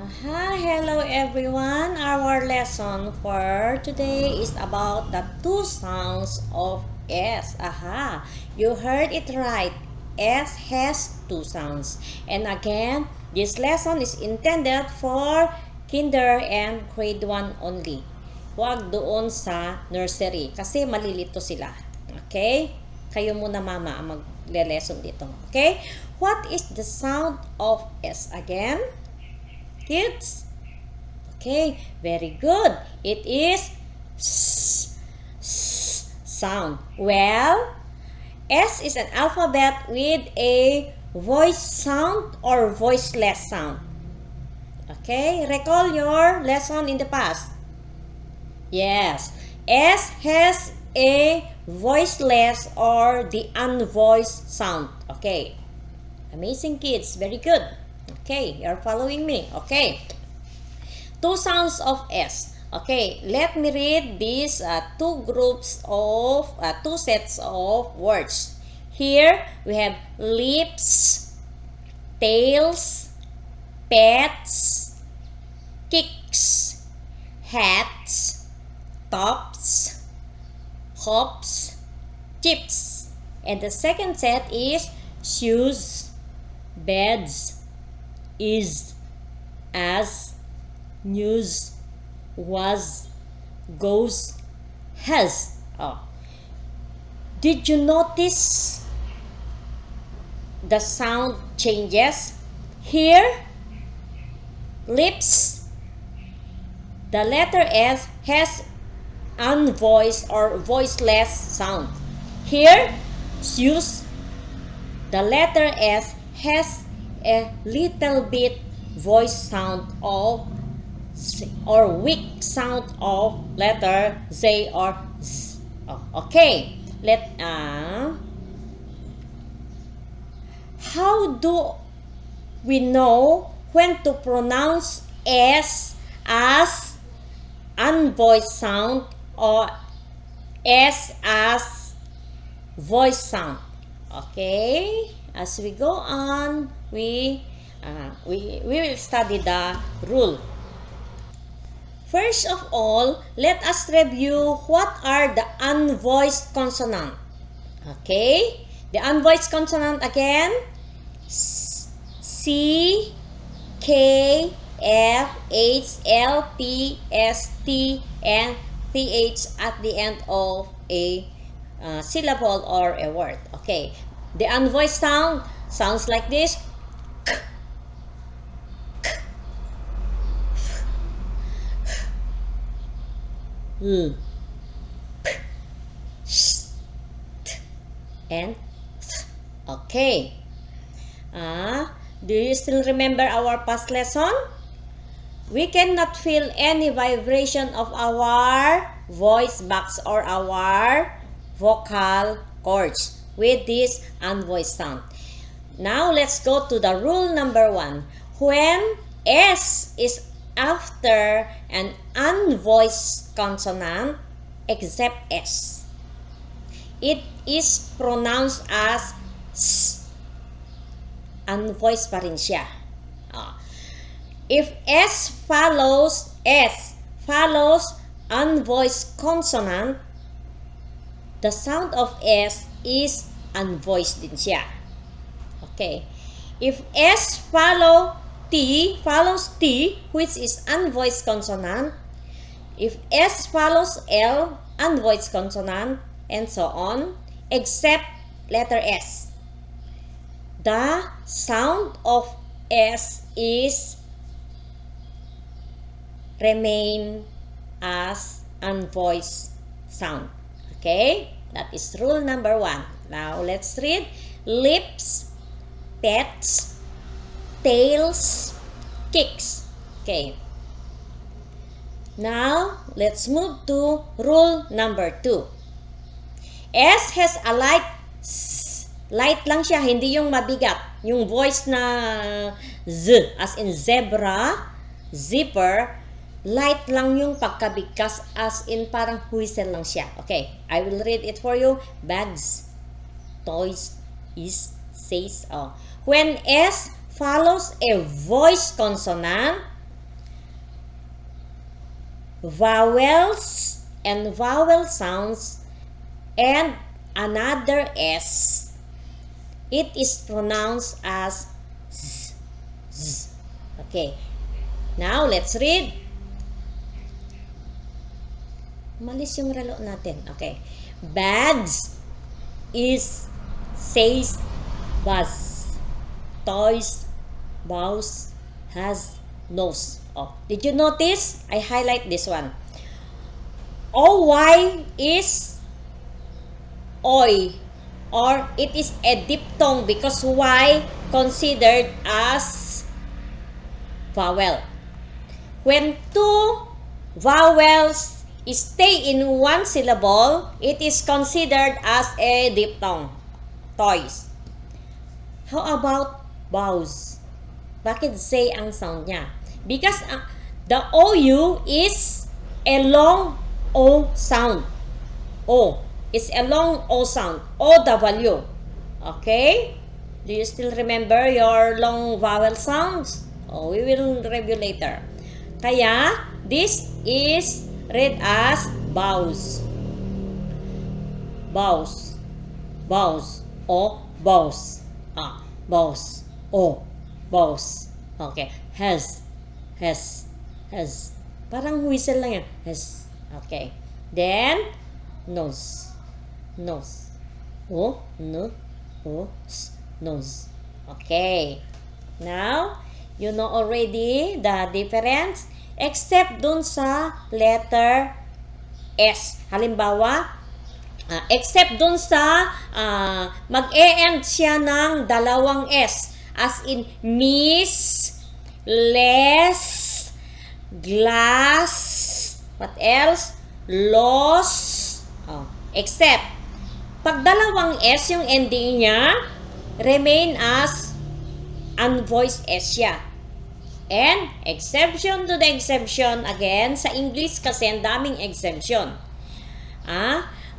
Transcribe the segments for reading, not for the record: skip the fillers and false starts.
Hello everyone. Our lesson for today is about the two sounds of S. You heard it right. S has two sounds. And again, this lesson is intended for kinder and grade 1 only. Huwag doon sa nursery kasi malilito sila. Okay? Kayo muna mama ang magle-lesson dito. Okay? What is the sound of S again? Kids? Okay, very good. It is sound. Well, S is an alphabet with a voice sound or voiceless sound. Okay, recall your lesson in the past. Yes, S has a voiceless or the unvoiced sound. Okay, amazing kids, very good. Okay, you're following me. Okay. Two sounds of S. Okay, let me read these two sets of words. Here we have lips, tails, pets, kicks, hats, tops, hops, chips. And the second set is shoes, beds, is, as, news, was, goes, has. Did you notice the sound changes? Here, lips, the letter S has unvoiced or voiceless sound. Here, shoes, the letter S has a little bit voice sound of or weak sound of letter Z or Z. Okay, how do we know when to pronounce S as unvoiced sound or S as voice sound? Okay, as we go on, we will study the rule. First of all, let us review what are the unvoiced consonant. Okay, the unvoiced consonant again: C, K, F, H, L, P, S, T, and TH at the end of a syllable or a word. Okay, the unvoiced sound sounds like this. And okay. Do you still remember our past lesson? We cannot feel any vibration of our voice box or our vocal cords with this unvoiced sound. Now let's go to the rule number 1. When S is after an unvoiced consonant except S, it is pronounced as S. Unvoiced pa rin siya. If S follows unvoiced consonant, the sound of S is unvoiced din siya. Okay. If S follows T, which is unvoiced consonant. If S follows L, unvoiced consonant, and so on, except letter S. The sound of S is remain as unvoiced sound. Okay? That is rule number 1. Now let's read. Lips, pets, tails, kicks. Okay. Now, let's move to rule number 2. S has a light lang siya, hindi yung mabigat. Yung voice na Z, as in zebra, zipper, light lang yung pagkabigkas, as in parang whistle lang siya. Okay, I will read it for you. Bags, toys, is, says. When S follows a voice consonant, vowels and vowel sounds and another S, it is pronounced as Z. Z. Okay. Now, let's read. Malis yung relo natin. Okay. Bags is says buzz. Toys, bows, has nose. Oh, did you notice? I highlight this one. OY is oy, or it is a diphthong because Y considered as vowel. When two vowels stay in one syllable, it is considered as a diphthong. Toys. How about bows? Bakit say ang sound niya? Because the OU is a long O sound. O. It's a long O sound. OW. Okay? Do you still remember your long vowel sounds? Oh, we will review later. Kaya, this is read as bows. Bows. Bows. O. Bows. Bows. O. Bows. Okay. Has. Parang whistle lang yan. Has. Okay. Then, nose. Nose. O. No. O. Nose. Okay. Now, you know already the difference except dun sa letter S. Halimbawa, except dun sa mag-e-end siya ng dalawang S. As in, miss, less, glass, what else? Loss. Except, pag dalawang S yung ending niya, remain as unvoiced S siya. And, exception to the exception, again, sa English kasi ang daming exemption.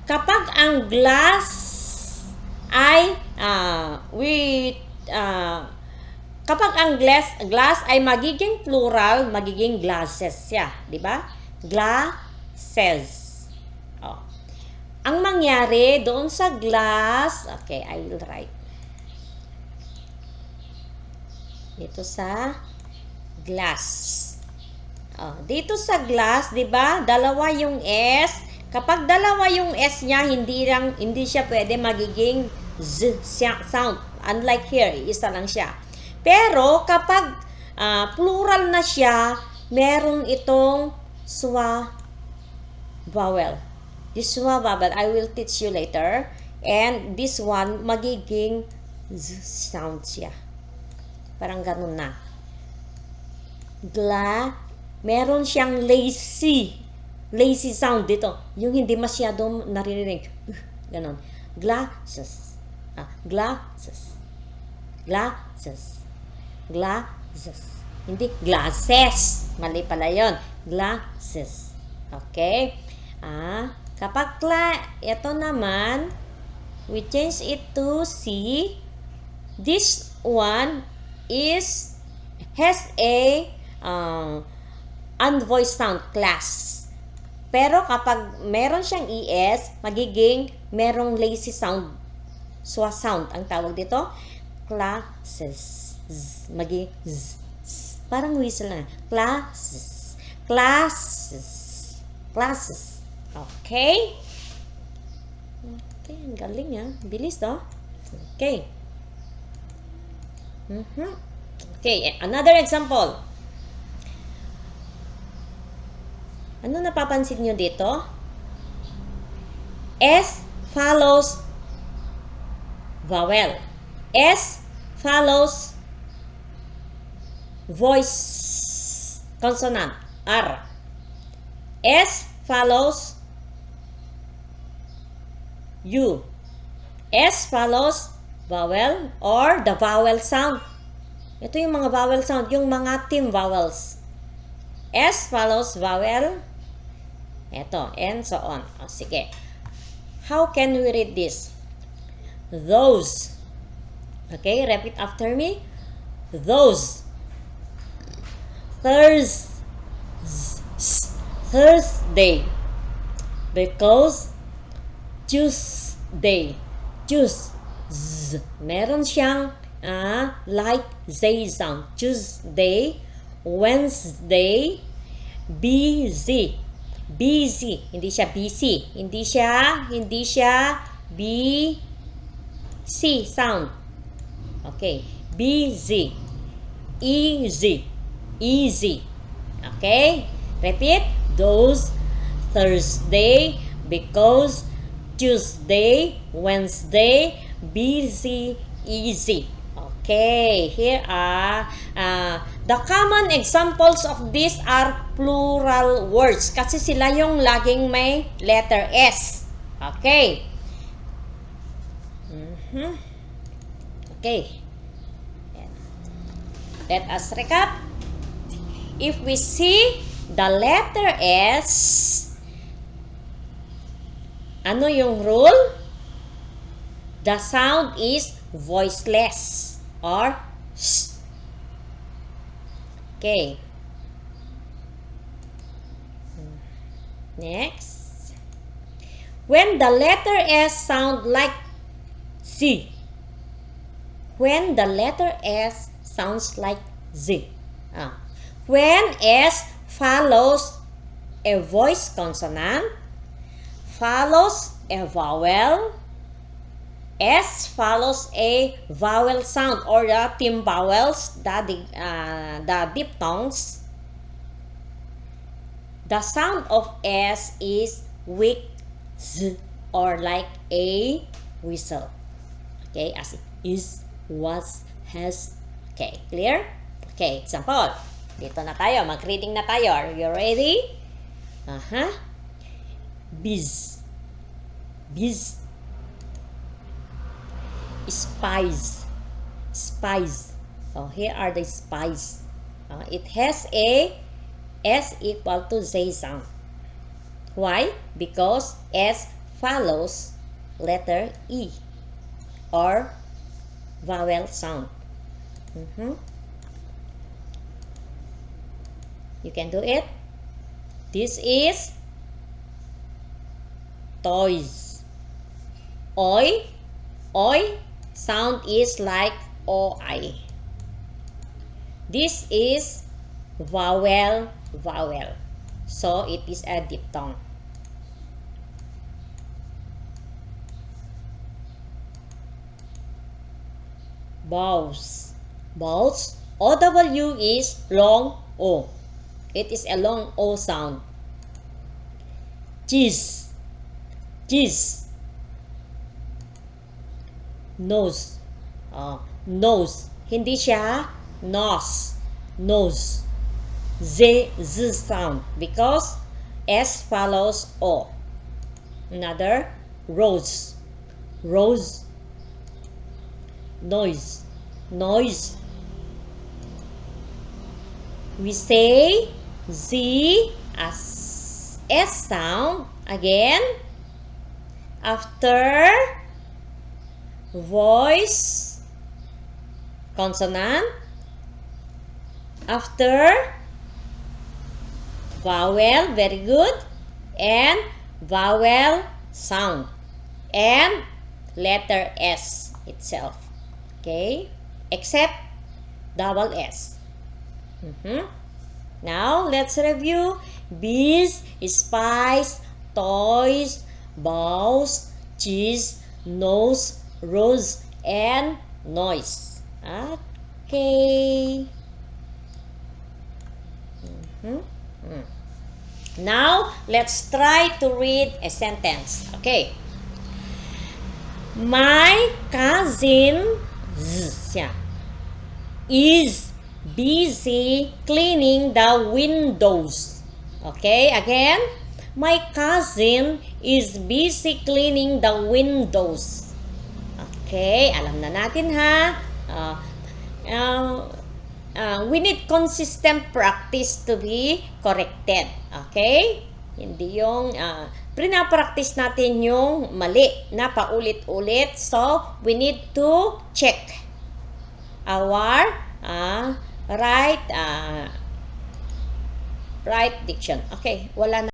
Kapag ang glass ay, kapag ang glass ay magiging plural, magiging glasses siya. Diba? Glasses. Ang mangyari doon sa glass, okay, I will write. Dito sa glass. Dito sa glass, 'di ba? Dalawa yung S. Kapag dalawa yung S niya, hindi siya pwede magiging Z sound. Unlike here, isa lang siya. Pero kapag plural na siya, meron itong schwa vowel. This schwa vowel I will teach you later. And this one magiging Z sound siya. Parang ganun na. Meron siyang lazy sound dito. Yung hindi masyadong naririnig. Ganon. Glasses. Glasses. Hindi glasses. Mali pala yun. Glasses. Okay? Kapag ito naman, we change it to C. This one has a unvoiced sound, class. Pero kapag meron siyang ES, magiging merong lazy sound, schwa sound ang tawag dito. Classes. Magiging parang whistle na. Classes. Okay? Okay, ang galing bilis to. Okay. Okay, another example. Ano napapansin nyo dito? S follows vowel. S follows voice consonant. R. S follows U. S follows vowel or the vowel sound. Ito yung mga vowel sound, yung mga team vowels. S follows vowel. Ito, and so on. Sige. How can we read this? Those. Okay, repeat after me. Those. Thursday. Because Tuesday. Tuesday. Meron siyang like Z sound. Tuesday. Wednesday. Busy. Busy. Hindi siya busy. Hindi siya B-C sound. Okay. Busy. Easy. Easy. Okay. Repeat. Those. Thursday. Because Tuesday. Wednesday. Busy. Easy. Okay. Here are the common examples of these are plural words. Kasi sila yung laging may letter S. Okay. Okay. Let us recap. If we see the letter S, ano yung rule? The sound is voiceless or S. Okay. Next. When the letter S sound like Z. When the letter S sounds like Z. When S follows a voice consonant, follows a vowel, S follows a vowel sound or the thin vowels, the diphthongs. The sound of S is weak Z or like a whistle. Okay, as it is, was, has. Okay, clear? Okay, example. Dito na tayo. Mag-reading na tayo. Are you ready? Biz. Biz. Spies. Spies. So, here are the spies. It has a S equal to Z sound. Why? Because S follows letter E or vowel sound. You can do it. This is toys. Oi. Oi sound is like OI. This is vowel. So it is a diphthong. Bows. Bows. OW is long O. It is a long O sound. Cheese. Cheese. Nose. Nose. Hindi siya nose. Nose. Z sound because S follows O. Another rose. Rose. Noise. Noise. We say Z as S sound again after voice consonant, after vowel, very good, and vowel sound, and letter S itself. Okay, except double S. Now let's review. Bees, spice, toys, bows, cheese, nose, rose, and noise. Okay. Now let's try to read a sentence. Okay. My cousin is busy cleaning the windows. Okay, again. My cousin is busy cleaning the windows. Okay, alam na natin ha. We need consistent practice to be corrected. Okay? Hindi yung pinapractice natin yung mali na paulit-ulit. So, we need to check our right right diction. Okay, wala na.